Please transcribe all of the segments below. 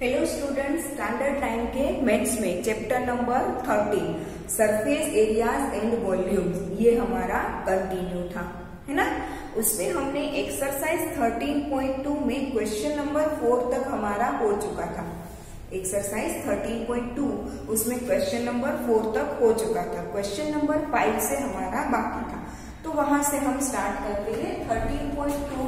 Hello students, standard time के maths में chapter number 13 surface areas and volumes, ये हमारा कंटिन्यू था, है ना। उसमें हमने एक्सरसाइज 13.2 में क्वेश्चन नंबर 4 तक हमारा हो चुका था। एक्सरसाइज 13.2 उसमें क्वेश्चन नंबर 4 तक हो चुका था। क्वेश्चन नंबर 5 से हमारा बाकी था, तो वहां से हम स्टार्ट करते हैं 13.2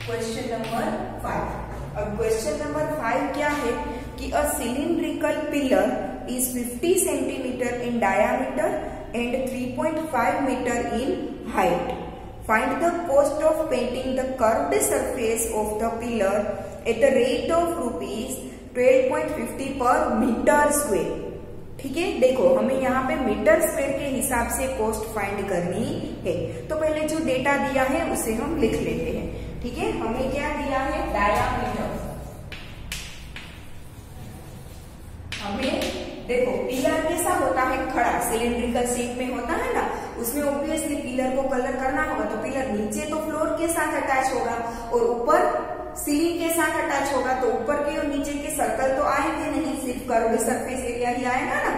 क्वेश्चन नंबर 5। अब क्वेश्चन नंबर 5 क्या है कि a cylindrical pillar is 50 centimetre in diameter and 3.5 metre in height. Find the cost of painting the curved surface of the pillar at the rate of rupees 12.50 per metre square. ठीक है, देखो हमें यहाँ पे metre square के हिसाब से cost find करनी है। तो पहले जो डेटा दिया है उसे हम लिख लेते हैं। ठीक है, हमें क्या दिया है, डायामीटर। हमें देखो पिलर कैसा होता है, खड़ा सिलिंड्रिकल शेप में होता है ना, उसमें ऑब्वियसली पिलर को कलर करना होगा, तो पिलर नीचे तो फ्लोर के साथ अटैच होगा और ऊपर सीलिंग के साथ अटैच होगा, तो ऊपर के और नीचे के सर्कल तो आएंगे नहीं, सिर्फ कर्व्ड सरफेस एरिया ही आएगा ना।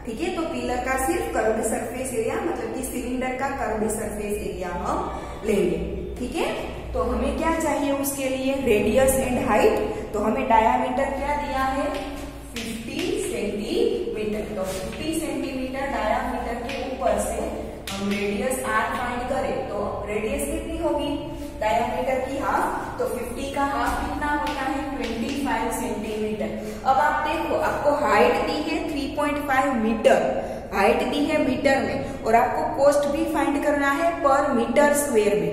ठीक है, तो पिलर का सिर्फ कर्व्ड सरफेस एरिया मतलब कि सिलिंडर का कर्व्ड सरफेस एरिया हम लेंगे। ठीक है, तो हमें क्या चाहिए उसके लिए, रेडियस एंड हाइट। तो हमें डायामीटर क्या दिया है, 50 सेंटीमीटर। तो 50 सेंटीमीटर डायामीटर के ऊपर से हम रेडियस r फाइंड करें, तो रेडियस कितनी होगी, डायामीटर की हाफ, तो 50 का हाफ कितना होता है, 25 सेंटीमीटर। अब आप देखो, आपको हाइट दी है 3.5 मीटर, हाइट दी है मीटर में, और आपको कॉस्ट भी फाइंड करना है पर मीटर स्क्वायर में।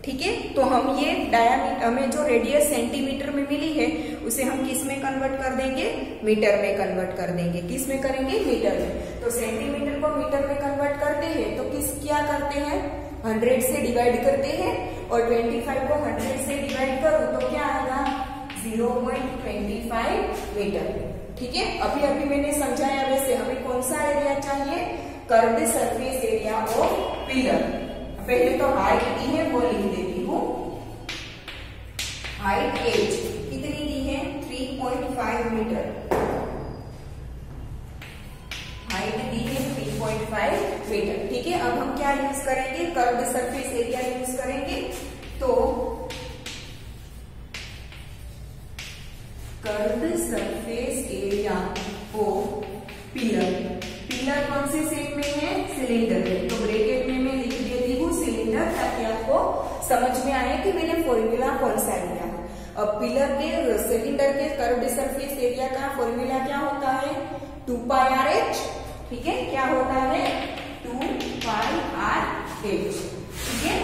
ठीक है, तो हम ये डायामीटर, हमें जो रेडियस सेंटीमीटर में मिली है उसे हम किस में कन्वर्ट कर देंगे, मीटर में कन्वर्ट कर देंगे। किस में करेंगे, मीटर में। तो सेंटीमीटर को मीटर में कन्वर्ट करते हैं तो क्या करते हैं, 100 से डिवाइड करते हैं, और 25 को 100 से डिवाइड करो तो क्या आएगा, 0.25 मीटर। ठीक है, अभी अभी मैंने समझाया वैसे हमें कौन सा एरिया चाहिए, curved surface area of pillar. पहले तो हाइट दी है वो लिख देती हूँ। हाइट एज कितनी दी है, 3.5 मीटर। हाइट दी है 3.5 मीटर। ठीक है, अब हम क्या यूज करेंगे, कर्व्ड सरफेस एरिया यूज करेंगे। तो curved surface area of pillar, pillar कौन से शेप में है, सिलेंडर में, तो ब्रैकेट में मैं लिख देती हूँ सिलेंडर, ताकि आपको समझ में आए कि मैंने फॉर्मूला कौन सा लिया है। अब पिलर के सिलेंडर के कर्व्ड सरफेस एरिया का फॉर्मूला क्या होता है, 2πrh। ठीक है, क्या होता है, 2πrh। ठीक है,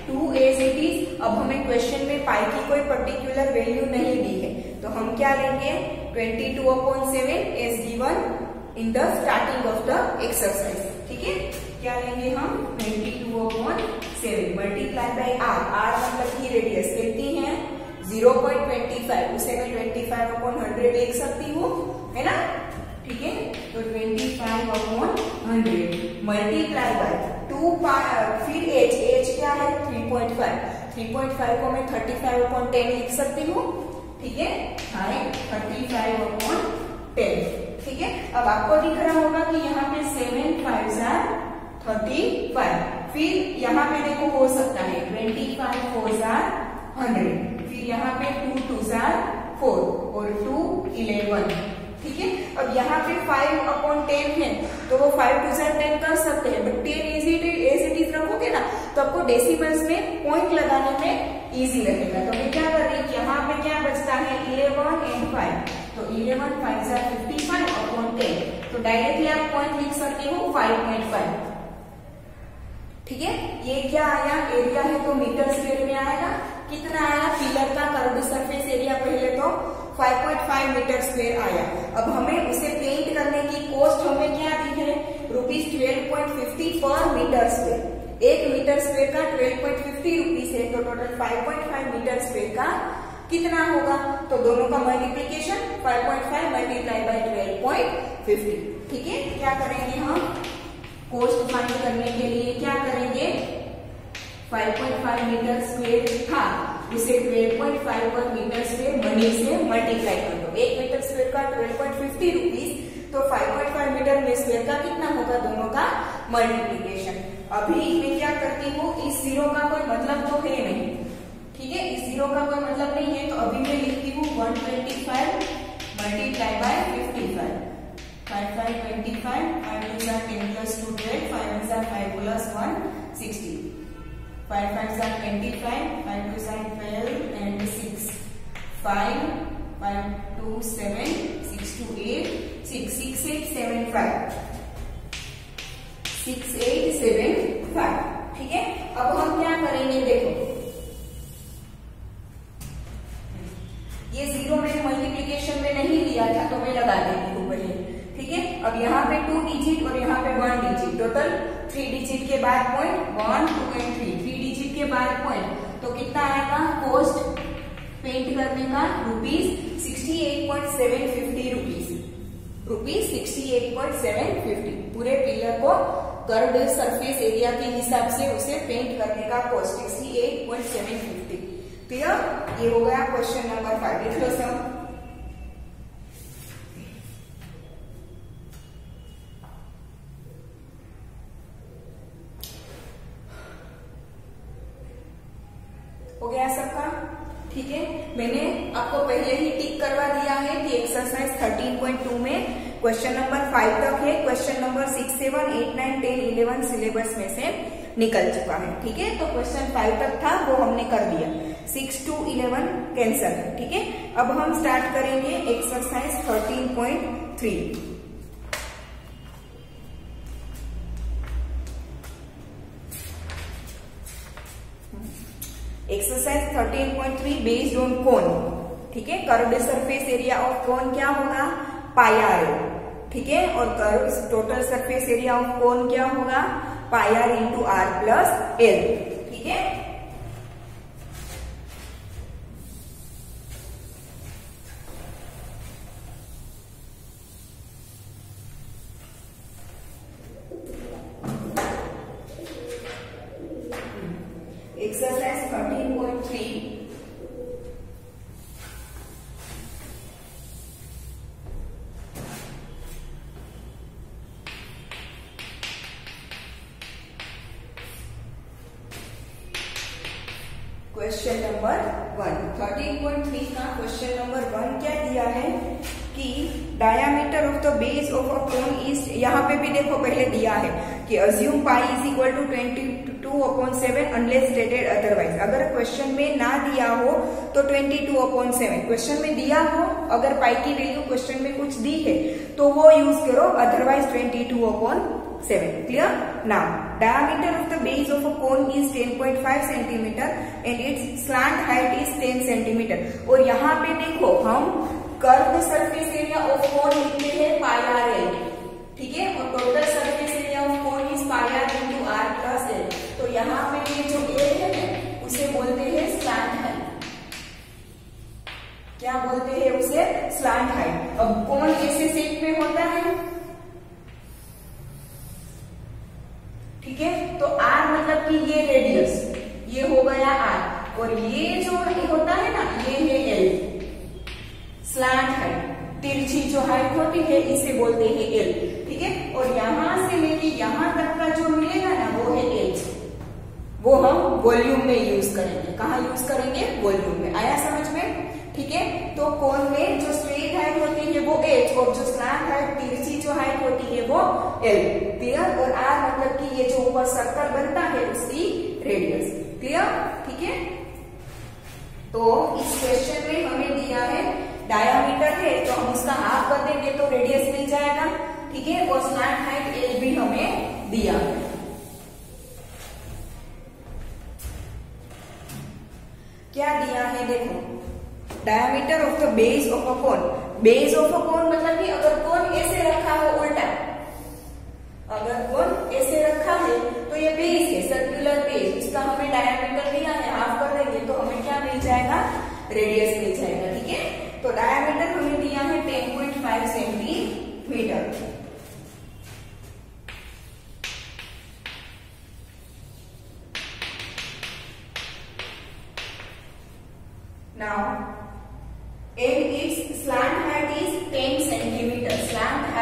2 एज इट इज। अब हमें क्वेश्चन में पाई की कोई पर्टिकुलर वैल्यू नहीं दी है, तो हम क्या लेंगे, 22/7 as given in the starting of the exercise. ठीक है, क्या लेंगे हम, 22/7 मल्टीप्लाई बाई r मतलब की रेडियस कितनी है, 0.25, उसे मैं 25/100 लिख सकती हूँ, है ना। ठीक है, तो 25/100 मल्टीप्लाई बाई 2π, फिर एच क्या है, 3.5 को मैं 35/10 लिख सकती हूँ। ठीक है, 35/10। ठीक है, अब आपको दिख रहा होगा कि यहाँ पे 7 5 35, फिर यहाँ पे देखो हो सकता है 25 4 100, फिर यहाँ पे 2 2 4 और 2 11। ठीक है, अब यहाँ पे 5/10 है, तो वो 5 2 10 कर सकते हैं, बट 10 एज इट इज रखोगे ना तो आपको डेसिमल्स में पॉइंट लगाने में इजी लगेगा। तो मैं क्या कर रही हूँ, यहाँ पे क्या बचता है, 11 and 5, तो 11 5 55/10, तो डायरेक्टली आप पॉइंट लिख सकते हो 5.5। ठीक है, ये क्या आया, एरिया है तो मीटर स्क्वायर में आएगा। कितना आया, पिलर का कर्व्ड सरफेस एरिया पहले तो 5.5 मीटर स्क्वायर आया। अब हमें उसे पेंट करने की कॉस्ट हमें क्या दी है, ₹12.50 per metre square. 1 metre square का 12.50 रुपीज है, तो टोटल 5.5 मीटर स्क्वायर का कितना होगा, तो दोनों का मल्टीप्लीकेशन 5.5 मल्टीप्लाई बाई 12.50। ठीक है, क्या करेंगे हम, कॉस्ट फाइंड करने के लिए क्या करेंगे, 5.5 मीटर स्क्वायर था, उसे 12.5 पर मीटर स्क्वायर मनी से मल्टीप्लाई कर दो। 1 मीटर स्क्वायर का 12.50 रुपीज, तो 5.5 मीटर में स्क्वायर का कितना होगा, दोनों का मल्टीप्लीकेशन। अभी मैं क्या करती हूँ, इस जीरो का कोई मतलब तो है नहीं, ठीक है, इस जीरो का कोई मतलब नहीं है, तो अभी मैं लिखती हूँ 125 multiply by 55। 5 5 25, 5 2 10 plus 2 12, 5 1 5 plus 1 60, 5 5 25, 5 2 12 and 6, 5 5 2 7, 6 2 8, 6 6 8 7 5, 6 8 7 5, ठीक है। अब हम क्या करेंगे, देखो ये जीरो मैंने मल्टीप्लीकेशन में नहीं लिया था, तो मैं लगा देती हूँ पहले, ठीक है। अब यहाँ पे 2 डिजिट और यहाँ पे 1 डिजिट, टोटल 3 डिजिट के बाद पॉइंट 1 2 एंड 3 डिजिट के बाद पॉइंट, तो कितना आएगा कॉस्ट पेंट करने का, ₹68.750 रुपीज 68.750। पूरे पिलर को कर्व्ड सरफेस एरिया के हिसाब से उसे पेंट करने का कॉस्ट 68.750। क्लियर, ये हो गया क्वेश्चन नंबर 5। देख लो सब, हो गया सबका, ठीक है। मैंने आपको पहले ही टिक करवा दिया है कि एक्सरसाइज 13.2 में क्वेश्चन नंबर 5 तक है, क्वेश्चन नंबर 6 7 8 9 10 11 सिलेबस में से निकल चुका है, ठीक है। तो क्वेश्चन 5 तक था वो हमने कर दिया, 6 to 11 कैंसल है, ठीक है। अब हम स्टार्ट करेंगे exercise 13.3। Exercise 13.3 based on cone, ठीक है। Curved surface area of cone क्या होगा, पाई आर, ठीक है। और curve total surface area of cone क्या होगा, pi R into R plus L, ठीक है। Exercise 13.3 question number 1। 13.3 का क्वेश्चन नंबर 1 क्या दिया है कि diameter of the base of a cone is, यहाँ पे भी देखो पहले दिया है कि assume pi is equal to 22/7 unless stated otherwise. अगर क्वेश्चन में ना दिया हो तो 22/7, क्वेश्चन में दिया हो, अगर पाई की वैल्यू क्वेश्चन में कुछ दी है तो वो यूज करो, otherwise 22/7। Clear. Now diameter of the base of a cone is 10.5 centimeter and its slant height is 10 centimeter। और यहाँ पे देखो हम curve surface area of cone लिखते हैं पाई आर एल, ठीक है। और total surface area of cone is pi R into R plus L. तो यहाँ पे ये जो एल है ना उसे बोलते हैं स्लांट हाइट। क्या बोलते हैं उसे, स्लांट हाइट। अब कोन ऐसे शेप में होता है, ठीक है। तो आर मतलब कि ये रेडियस, ये हो गया आर, और ये जो होता है ना ये है एल, स्लांट हाइट, तिरछी जो हाइट होती है इसे बोलते हैं एल, ठीक है। और यहां से लेके यहां तक का जो मिलेगा ना वो है एच, वो हम वॉल्यूम में यूज करेंगे। कहाँ यूज करेंगे, वॉल्यूम में। आया समझ में, ठीक है। तो कोन में जो स्ट्रेट हाइट होती है वो एच, और जो स्लैंट हाइट तिरछी जो हाइट होती है वो एल। क्लियर। और आर मतलब कि ये जो ऊपर सर्कल बनता है उसकी रेडियस। क्लियर, ठीक है। तो इस क्वेश्चन में हमें दिया है डायामीटर है तो हम उसका हाफ कर देंगे तो रेडियस मिल जाएगा, ठीक है। और स्लैंट हाइट एल भी हमें दिया है। क्या दिया है देखो, diameter of the base of a cone. Base of a cone मतलब कि अगर कोन ऐसे रखा हो उल्टा, अगर कोन ऐसे रखा है तो ये बेस है, सर्कुलर बेस, इसका हमें डायमीटर दिया है, हाफ कर देंगे तो हमें क्या मिल जाएगा, रेडियस मिल जाएगा, ठीक है। तो डायमीटर हमें दिया है 10.5 centimetre.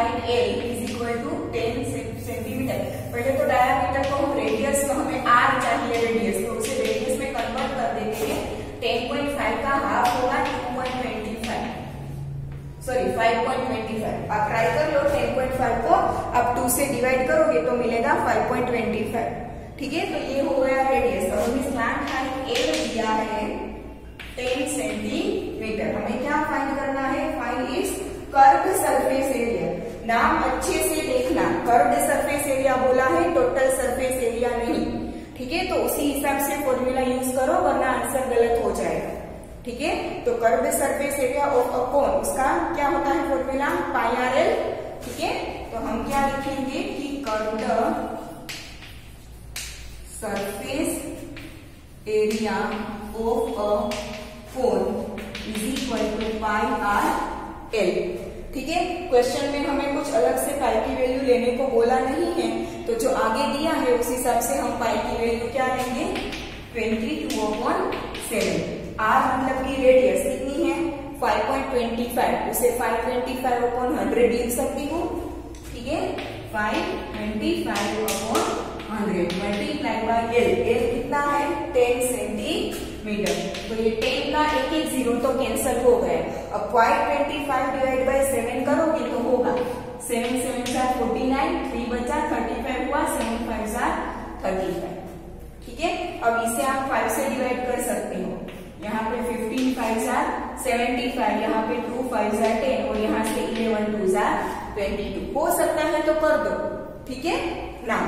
Height L is equal to 10 centimetre. पहले तो डायामीटर को हम रेडियस में, हमें R चाहिए रेडियस, तो उसे रेडियस में कन्वर्ट कर देते हैं। 10.5 का हाफ होगा 2.25, सॉरी 5.25। आप ट्राई कर लो, 10.5 को आप 2 से डिवाइड करोगे तो मिलेगा 5.25। ठीक है, तो ये हो गया रेडियस। और हमें स्लैंट हाइट L दिया है 10 सेंटीमीटर। हमें क्या फाइंड करना है? Find its curved surface area. नाम अच्छे से देखना, कर्व्ड सरफेस एरिया बोला है, टोटल सरफेस एरिया नहीं। ठीक है, तो उसी हिसाब से फॉर्मूला यूज करो वरना आंसर गलत हो जाएगा। ठीक है, तो curved surface area of a cone, उसका क्या होता है फॉर्मूला? Pi R L. ठीक है, तो हम क्या लिखेंगे कि curved surface area of a cone is equal to pi R L. ठीक है, क्वेश्चन में हमें कुछ अलग से पाई की वैल्यू लेने को बोला नहीं है, तो जो आगे दिया है उस हिसाब से हम पाई की वैल्यू क्या लेंगे? 22/7। आर मतलब की रेडियस कितनी है? 5.25, उसे 525/100 लिख सकती हूँ। ठीक है, 525/100 मल्टीप्लाई बाय एल। एल कितना है? 10 सेंटीमीटर। तो ये 10 का एक एक जीरो तो कैंसिल हो गए। अब 525 डिवाइड बाय 7 करोगे तो होगा 7 7 49, 3 बचा 35 हुआ, 7 5 35। ठीक है, अब इसे आप 5 से डिवाइड कर सकते हो। यहाँ पे 15 5 75, यहाँ पे 2 5 10 और यहाँ से 11 2 22। हो सकता है तो कर दो। ठीक है ना,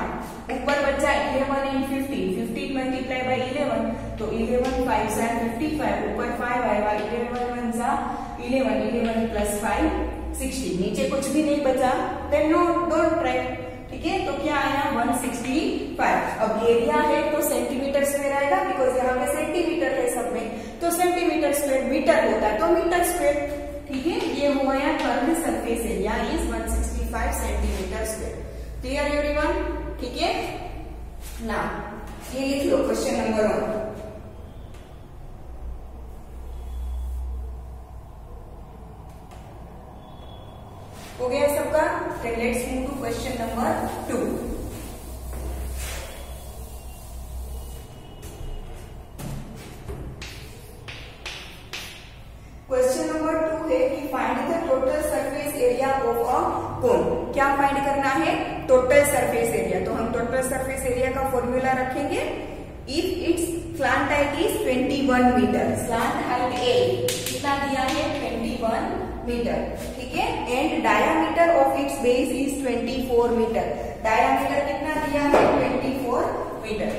ऊपर बचा 11 and 15, 15 मल्टीप्लाई बाय 11, तो 11 5 55, ऊपर 5 आएगा, 11 1 11, 11 प्लस 5 60। नीचे कुछ भी नहीं बचा, देन नो डोंट ट्राई। ठीक है, तो क्या आया? 165। अब एरिया है तो सेंटीमीटर स्क्वायर आएगा, बिकॉज यहाँ पे सेंटीमीटर है सब में, तो सेंटीमीटर स्क्वायर मीटर होता है तो मीटर स्क्वायर। ठीक है, ये हो गया curved surface area is 165 centimetre square. Clear everyone? ठीक है ना, ये लिख लो क्वेश्चन नंबर 1। हो गया सबका? then let's move to question number 2। Question number 2 है कि find the total surface area of a cone. क्या फाइंड करना है? Total surface area. तो हम टोटल सरफेस एरिया का फॉर्मूला रखेंगे। If its slant height is 21 metre, slant height ए कितना दिया है? 21 मीटर। ठीक है, and diameter of its base is 24 metre. Diameter कितना दिया है? 24 मीटर।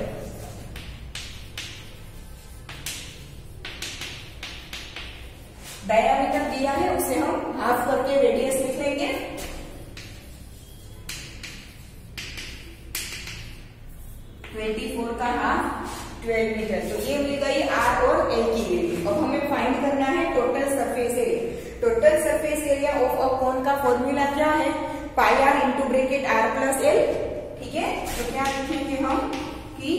डायामीटर दिया है, उसे हम हाफ करके रेडियस लिख लेंगे। का हाफ 12 मीटर। तो ये मिल गई आर और एल की वैल्यू। अब हमें फाइंड करना है total surface area. Total surface area of a cone का फॉर्मूला क्या है? Pi R into bracket R plus L. ठीक है, तो क्या लिखेंगे हम कि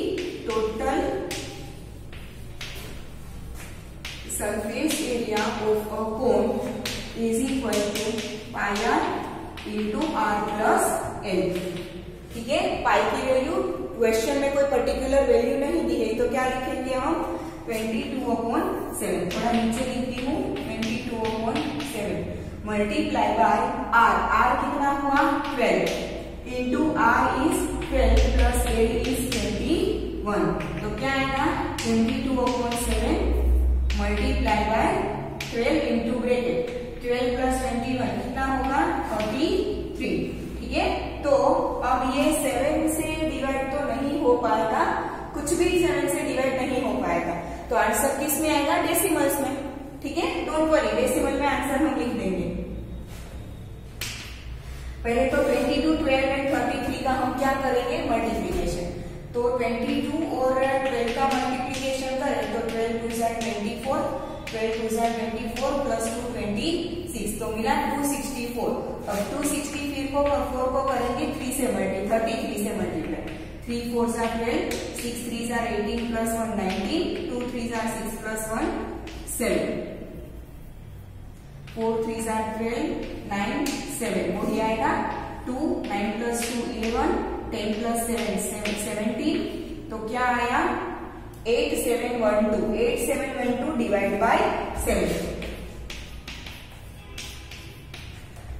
total surface area of a cone is equal to pi R into R plus L. ठीक है, पाई की वैल्यू क्वेश्चन में कोई पर्टिकुलर वैल्यू नहीं दी है, तो क्या लिखेंगे हम? 22/7। थोड़ा नीचे लिखती हूँ, 22/7 मल्टीप्लाई बाय आर। आर कितना हुआ? 12 into R is 12 plus L is 21। तो क्या आएगा? 22/7 multiply by 12 into bracket 12 plus 21 कितना होगा? 33। ठीक है, तो अब ये 7 से डिवाइड तो नहीं हो पाएगा, कुछ भी 7 से डिवाइड नहीं हो पाएगा, तो आंसर किस में आएगा? डेसिमल्स में। ठीक है, डोंट वरी, डेसिमल में आंसर हम लिख देंगे। पहले तो 22, 12 एंड 33 का हम क्या करेंगे? मल्टीप्लीकेशन। तो 22 और 12 का मल्टीप्लीकेशन करें तो 12 2 24, 12 2 24 प्लस 2 26, तो मिला 264। अब 264 को करेंगे 3 से मल्टीप्लाई, 33 से मल्टीप्लाई। 3 4 12, 6 3 18 plus 1 19, 2 3 6 plus 1 7। 4 3 12, 9 7, वही आएगा 2, 9 + 2 11, 10 + 7 17, तो क्या आया 8712, 8712 डिवाइड बाय 7,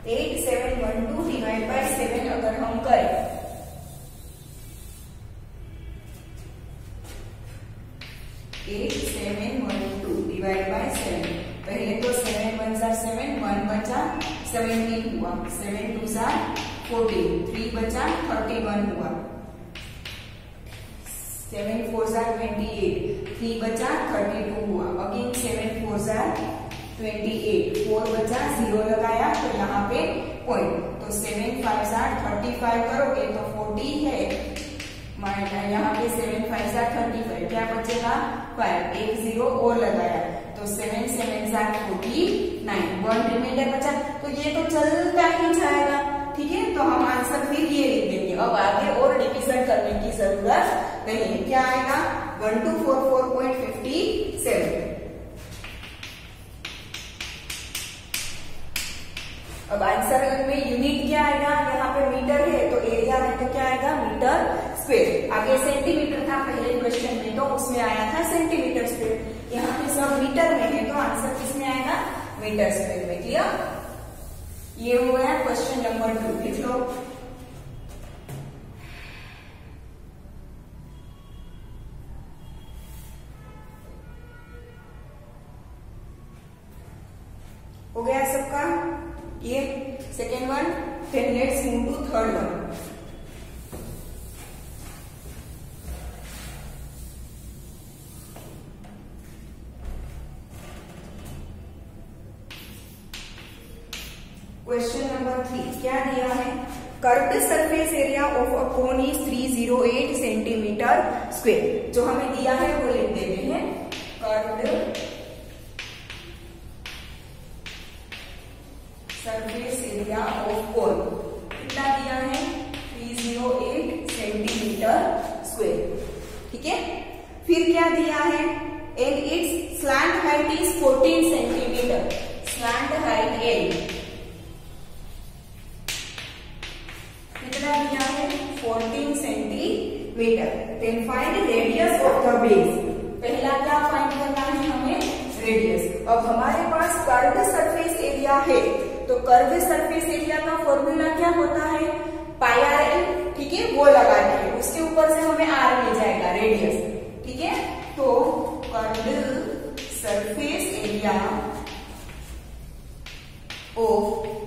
8712 डिवाइड बाय 7 अगर हम करें, डिवाइड बाय 7, पहले तो 7 1 7, 1 बचा 17 हुआ, 7 2 14, 3 बचा 31 हुआ, 7 4 28, 3 बचा 32 हुआ, अगेन 7 4 28, 4 बचा 0 लगाया तो यहाँ पे पॉइंट, तो 7 5 35 करोगे तो 40 है, यहाँ पे 7 5 35, क्या बचेगा 5, 1 0 और लगाया तो 7 7 49, 1 रिमाइंडर बचा, तो ये तो चलता ही जाएगा, ठीक है। तो हम आंसर फिर ये लिख देंगे, अब आगे और डिवीजन करने की जरूरत नहीं है। क्या आएगा 1244.57। अब आंसर में यूनिट क्या आएगा, यहाँ पे मीटर है तो एरिया है तो क्या आएगा मीटर स्क्वायर, आगे सेंटीमीटर था पहले क्वेश्चन में तो उसमें आया था सेंटीमीटर स्क्वायर, यहाँ पे सब मीटर में है तो आंसर किसमें आएगा मीटर स्क्वायर में। क्लियर, ये हो गया क्वेश्चन नंबर 2, लिख लो। हो गया सबका ये second one. Then let's move to third one. Question number 3 क्या दिया है, curved surface area of a cone is 308 centimetre square. जो हमें दिया है वो लिख देते हैं, curved surface area of cone कितना दिया है 308 सेंटीमीटर स्क्वायर, ठीक है। फिर क्या दिया है, and its slant height is 14 centimetre, slant height L कितना दिया है 14 centimetre. Then find radius of the base, पहला क्या फाइंड करना है हमें रेडियस। अब हमारे पास कर्व्ड सरफेस एरिया है तो कर्व्ड सरफेस एरिया का फॉर्मूला क्या होता है पाई आर एल, ठीक है, वो लगाना है, उसके ऊपर से हमें आर मिल जाएगा रेडियस, ठीक है। तो curved surface area of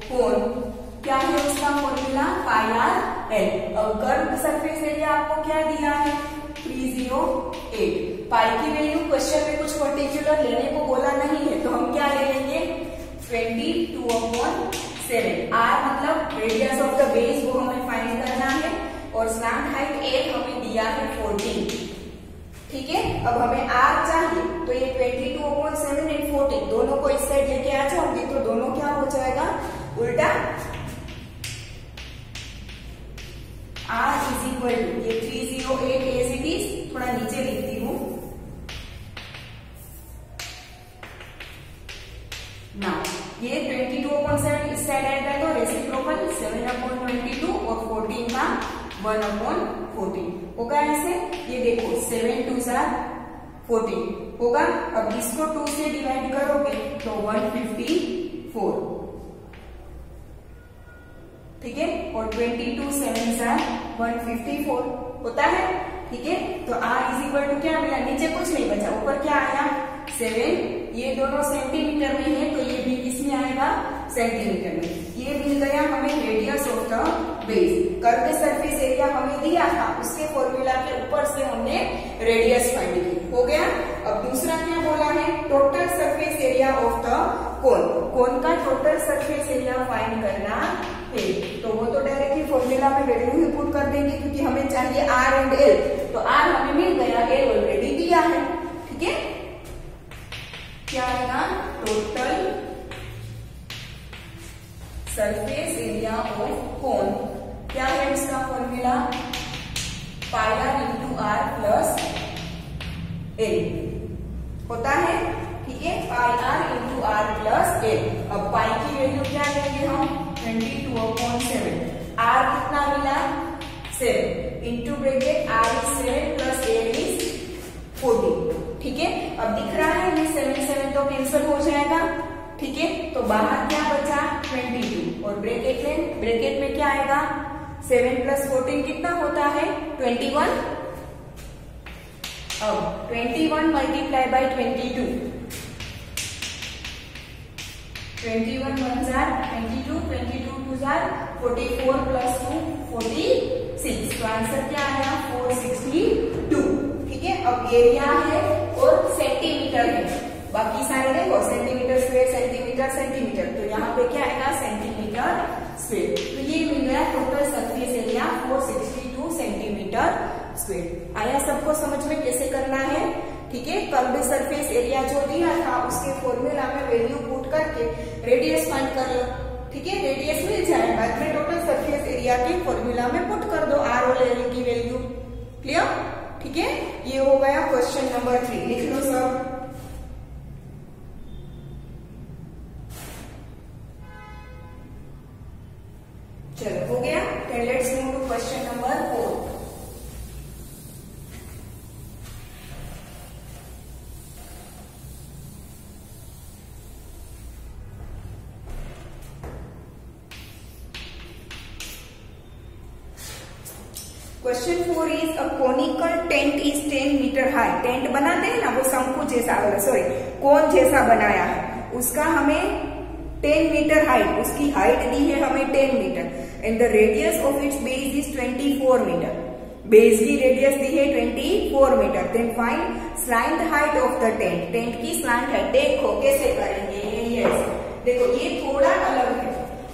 cone क्या है उसका फॉर्मूला पाई आर एल। अब कर्व्ड सरफेस एरिया आपको क्या दिया है 308, पाई की वैल्यू क्वेश्चन में कुछ पर्टिकुलर लेने को बोला नहीं है तो हम क्या ले लेंगे 22/7। आर मतलब रेडियस ऑफ द बेस, वो हमें फाइंड करना है, और स्लैंट हाइट एल हमें दिया है 14, ठीक है। अब हमें आर चाहिए तो ये 22/7 एंड 14 दोनों को इस साइड लेके आ जाऊंगी तो दोनों क्या हो जाएगा उल्टा, R इज इक्वल टू ये 308 एज इट इज, थोड़ा नीचे लिखती हूँ ना, ये 22/7 इस साइड आएगा तो रेसिप्रोकल 7/22 और 14 का 1/14 होगा ऐसे। ये देखो 7 2 14 होगा। अब इसको 2 से डिवाइड करोगे तो 154, ठीक है, और 22 7 154 होता है, ठीक है। तो R इज इक्वल टू क्या मिला, नीचे कुछ नहीं बचा, ऊपर क्या आया 7, ये दोनों सेंटीमीटर में है तो ये भी किसमें आएगा सेंटीमीटर में। ये मिल गया हमें radius of the base. Curved surface area हमें दिया था, उसके फॉर्मूला के ऊपर से हमने रेडियस फाइंड की, हो गया। अब दूसरा क्या बोला है total surface area of the cone, cone का टोटल सरफेस एरिया फाइंड करना है, तो वो तो डायरेक्टली फॉर्मूला में वैल्यू ही पुट कर देंगे क्योंकि हमें चाहिए आर एंड एल, तो आर हमें मिल गया, एल ऑलरेडी दिया है, ठीक है। क्या आएगा total surface area of cone, क्या है उसका formula pi R into R plus L होता है, ठीक ठीक है, pi R into R plus L. अब पाई की वैल्यू क्या लेंगे हम, 22/7। आर कितना मिला, 7 into bracket R is 7 plus L is 14। ठीक है, अब दिख रहा है ये 7 तो कैंसिल हो जाएगा। ठीक है, तो बाहर क्या बचा, 22, और ब्रैकेट में क्या आएगा, 7 प्लस 14 कितना होता है, 21। अब 21 multiply by 22, 21 1 jar 22, 22 2 jar 44 plus 2 46। तो आंसर क्या आया, 462। ठीक है, अब एरिया है और सेंटीमीटर है, बाकी सारे देखो सेंटीमीटर स्क्वायर सेंटीमीटर सेंटीमीटर, तो यहाँ पे क्या आएगा, सेंटीमीटर स्क्वायर। तो ये मिल गया total surface area 462 centimetre square. आया सबको समझ में कैसे करना है। ठीक है, कर्व्ड सरफेस एरिया जो दिया था उसके फॉर्मूला में वैल्यू पुट करके रेडियस फाइंड कर लो। ठीक है, रेडियस मिल जाए, बाद में टोटल सरफेस एरिया के फॉर्मूला में पुट कर दो आर और एल की वैल्यू। क्लियर। ठीक है, ये हो गया क्वेश्चन नंबर 3। लिख लो सब। चलो हो गया। then let's move to question number 4। Question 4 is a conical tent is 10 metre high. Tent बनाते हैं ना, वो शंकु जैसा, सॉरी कोन जैसा बनाया है, उसका हमें 10 मीटर हाइट, उसकी हाइट दी है हमें 10 metre and the radius of its base is 24 metre. Base की रेडियस दी है 24 metre. Then find slant height of the tent. Tent की स्लैंट हाइट देखो कैसे करेंगे। यस, देखो ये थोड़ा अलग है,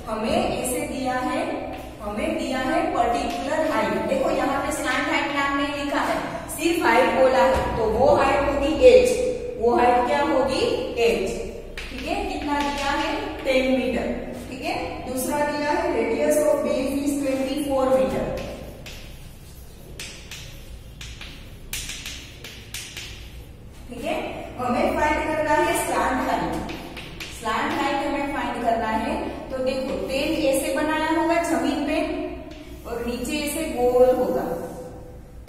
हमें ऐसे दिया है, हमें दिया है पर्टिकुलर हाइट। देखो यहाँ पे स्लैंट हाइट नाम नहीं लिखा है, सिर्फ हाइट बोला है, तो वो हाइट होगी एच। वो हाइट क्या होगी, एच। ठीक है, कितना दिया है, 10 मीटर। ठीक है, दूसरा दिया है radius of base is 24 metre. ठीक है, हमें फाइंड करना है स्लैंट हाइट। स्लैंट हाइट हमें फाइंड करना है। तो देखो टेंट ऐसे बनाया होगा जमीन पे और नीचे ऐसे गोल होगा।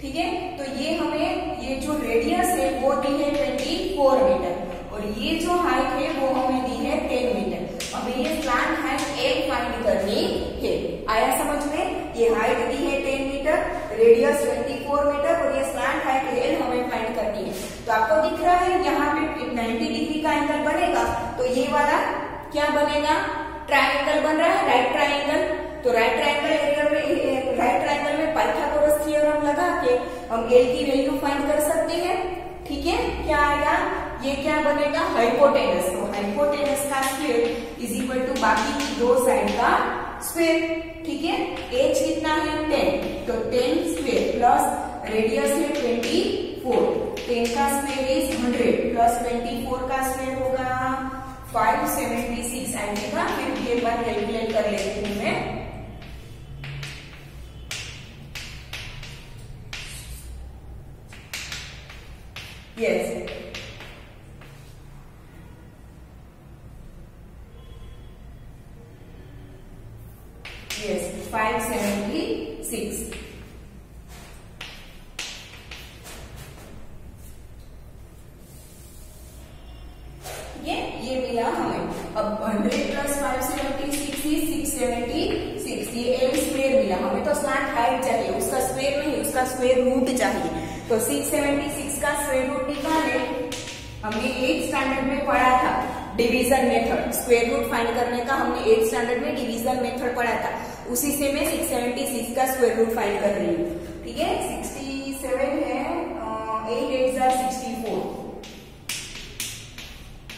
ठीक है, तो ये हमें, ये जो रेडियस है वो दी है 24 मीटर और ये जो हाइट है वो हमें दी है 10 मीटर। हमें ये स्लैंट हाइट एल फाइंड करनी है। आया समझ में, ये हाइट दी है 10 मीटर, रेडियस 24 मीटर और ये स्लैंट हाइट एल हमें फाइंड करनी है। तो आपको दिख रहा है यहाँ पे 90 डिग्री का एंगल बनेगा, तो ये वाला क्या बनेगा, ट्रायंगल बन रहा है, राइट ट्रायंगल। तो राइट ट्रायंगल में पाइथागोरस थ्योरम लगा के हम एल की वैल्यू फाइंड कर सकते हैं। ठीक है, क्या आएगा, ये क्या बनेगा, हाइपोटेनस। तो हाइपोटेनस का स्क्वायर इज इक्वल टू बाकी की दो साइड का स्क्वायर। ठीक है, एच कितना है, 10, तो 10 स्क्वायर प्लस रेडियस है 24, 10 का स्क्वायर इज 100 प्लस 24 का स्क्वायर होगा 576 आएगा। फिर एक बार कैलकुलेट कर लेती हूँ मैं। Yes, yes 576। ये मिला हमें। अब 100 प्लस 576 is 676। ये एल स्क्वायर मिला हमें। तो स्लैंट हाइट चाहिए, उसका स्क्वायर नहीं, उसका स्क्वायर रूट चाहिए। तो 676 का स्क्वायर रूट निकाले। हमने 8th स्टैंडर्ड में पढ़ा था division method, square root find करने का हमने 8th स्टैंडर्ड में डिवीजन मेथड पढ़ा था। उसी से मैं 676 का स्क्वायर रूट फाइंड कर रही हूँ। ठीक है, 67 है, 8 8 64,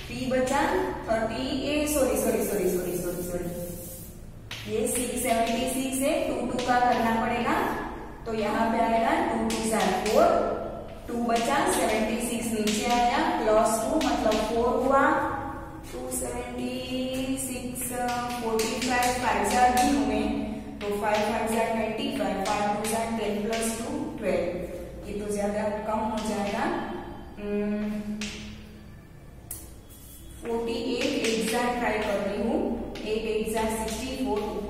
3 बचा 30, सॉरी ये 676 है, 2 का करना पड़ेगा, तो यहाँ पे आएगा 2 2 4, 2 बचा 76 नीचे आया प्लस 2 मतलब 4 हुआ, 276 45 5 दी हमें, तो 5 5 25, 5 2 10 प्लस 2 12। ये तो ज्यादा कम हो जाएगा,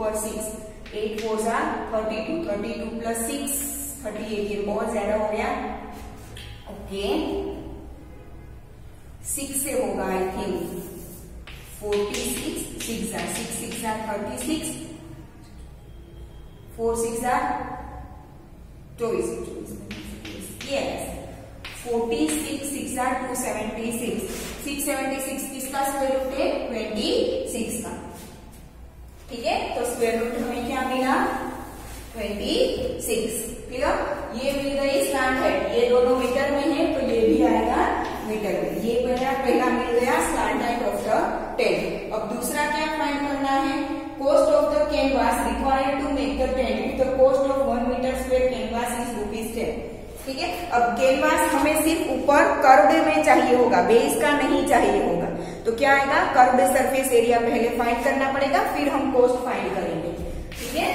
4 6, 8 4 जा 32, 32 प्लस 6 38, ये बहुत ज्यादा हो गया। ओके 6 से होगा आई थिंक 46, 6 जा 6 6 जा 36, 4 6 जा 24, यस 46, 6 जा 276, 676 किसका स्क्वायर रूट है 26 का। ठीक है, तो स्क्वायर रूट हमें क्या मिला 26। क्लियर, ये मिल गई स्लैंट हेड, ये दोनों मीटर में है तो ये भी आएगा मीटर में। ये पहला मिल गया slant head of the tent. अब दूसरा क्या फाइंड करना है, cost of the canvas required to make the tent with the cost of 1 meter square canvas is ₹10। ठीक है, अब कैनवास हमें सिर्फ ऊपर कर्व्ड में चाहिए होगा, बेस का नहीं चाहिए होगा, तो क्या आएगा कर्व्ड सरफेस एरिया पहले फाइंड करना पड़ेगा, फिर हम कोस्ट फाइंड करेंगे। ठीक है,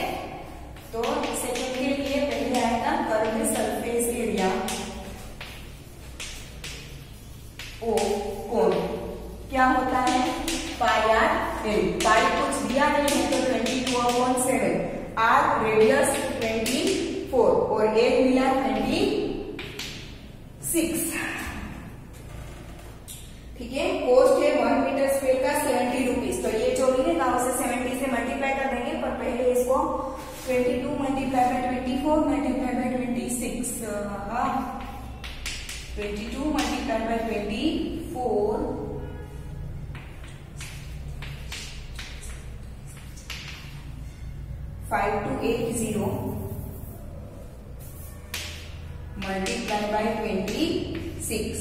तो सेकंड के लिए पहले आएगा कर्व्ड सरफेस एरिया ओ कोण क्या होता है πr/l। पाई कुछ दिया नहीं है तो 22/7, आर रेडियस 24 और एल मिला 26। ठीक है, कोस्ट है 1 मीटर स्क्वायर का ₹70, तो ये जो मिलेगा उसे 70 से मल्टीप्लाई कर देंगे, पर पहले इसको 22 multiply by 24 multiply by 26, 22 multiply by 24 5280 multiplied by 26,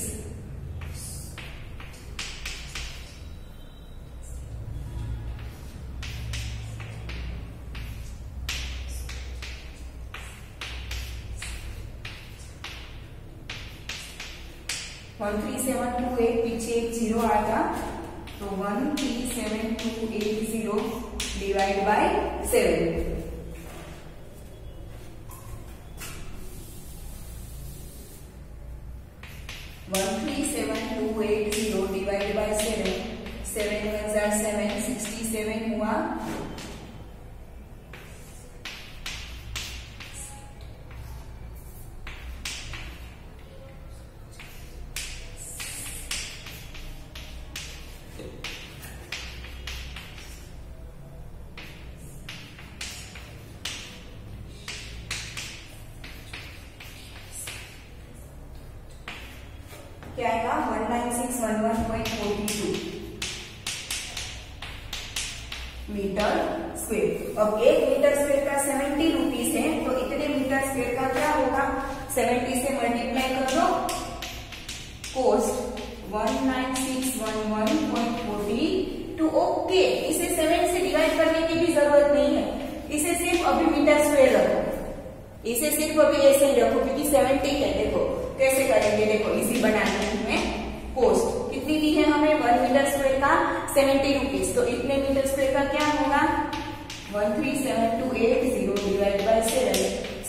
one 13728 पीछे एक 0 आएगा तो 13728 डिवाइड बाय 7। 13728 डिवाइड बाय 7, 7 1 7, 67 हुआ। क्या आएगा 19611.42 मीटर स्क्वायर। अब 1 मीटर स्क्वायर का ₹70 है, तो इतने मीटर स्क्वायर का क्या होगा 70 से मल्टीप्लाई कर दो, कोस्ट 19611.42। ओके, इसे 7 से डिवाइड करने की भी जरूरत नहीं है, इसे सिर्फ अभी मीटर स्क्वायर रखो, इसे सिर्फ अभी ऐसे ही रखो क्योंकि 70 है। देखो कैसे करेंगे, देखो इसी बनाने में कोस्ट कितनी दी है हमें 1 मीटर स्क्वायर का ₹70, तो इतने मीटर स्क्वायर का क्या होगा 13728 डिवाइड बाय 7,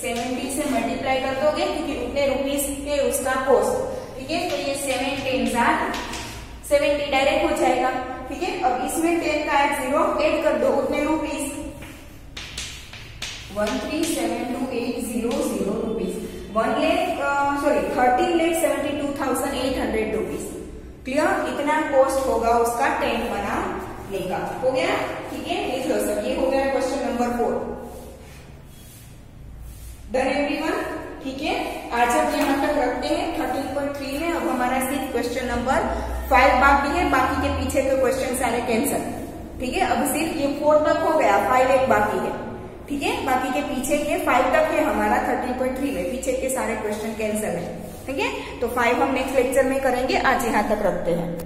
70 से मल्टीप्लाई कर दोगे क्योंकि उतने रुपीस के उसका कोस्ट। ठीक है, तो ये 7 10 70 डायरेक्ट हो जाएगा। ठीक है, अब इसमें 10 का एक 0 ऐड कर दो, उतने रुपीस 1372800 रुपीज, 13,72,800 रुपीज। क्लियर, इतना कॉस्ट होगा उसका टेंट बनाने का। हो गया, ठीक है, लिख लो सब। ये हो गया क्वेश्चन नंबर 4। Done everyone. ठीक है, आज अब यहाँ तक रखते हैं 13.3 में। अब हमारा सिर्फ क्वेश्चन नंबर 5 बाकी है, बाकी के पीछे के क्वेश्चन सारे कैंसिल। ठीक है, अब सिर्फ ये 4 तक हो गया, 5 एक बाकी है। ठीक है, बाकी के पीछे के 5 तक है हमारा 13.3 में, पीछे के सारे क्वेश्चन कैंसिल है। ठीक है, तो 5 हम नेक्स्ट लेक्चर में करेंगे, आज यहाँ तक रखते हैं।